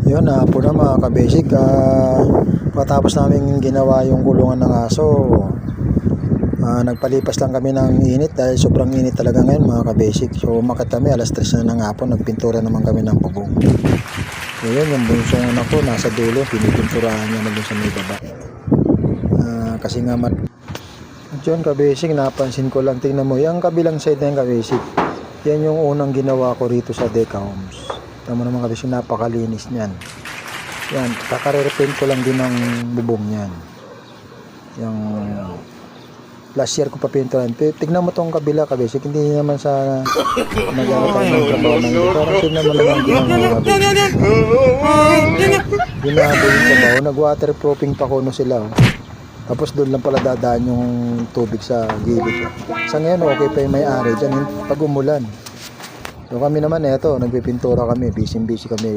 Yun, po na mga kabasic, pagkatapos namin ginawa yung kulungan ng aso, nagpalipas lang kami ng init dahil sobrang init talaga ngayon mga kabasic. So umakyat kami, alas 3 na ng hapon, nagpintura naman kami ng bubong. So yun, yung bunsong anak ko nasa dulo, pinipinturahan niya na dun sa may baba. Kasi nga yun kabasic, napansin ko lang, tingnan mo, yung kabilang side na yung kabasic, yan yung unang ginawa ko rito sa Deca Homes. Tama naman kabasic, napakalinis niyan. Yan, kakarepaint ko lang din ng bubong niyan. Yung last year ko pa pinturan. Tignan mo tong kabila kabasic, hindi naman sa nag-ano tayo ng trabaho ng decoration naman naman ginagawa kabasic. Ginagawa yung trabaho, nag-waterproofing pa kuno sila. Tapos doon lang pala dadaan yung tubig sa gilid. Sa ngayon okay pa yung may-ari dyan pag umulan. So kami naman eto, nagpipintura kami, busy kami.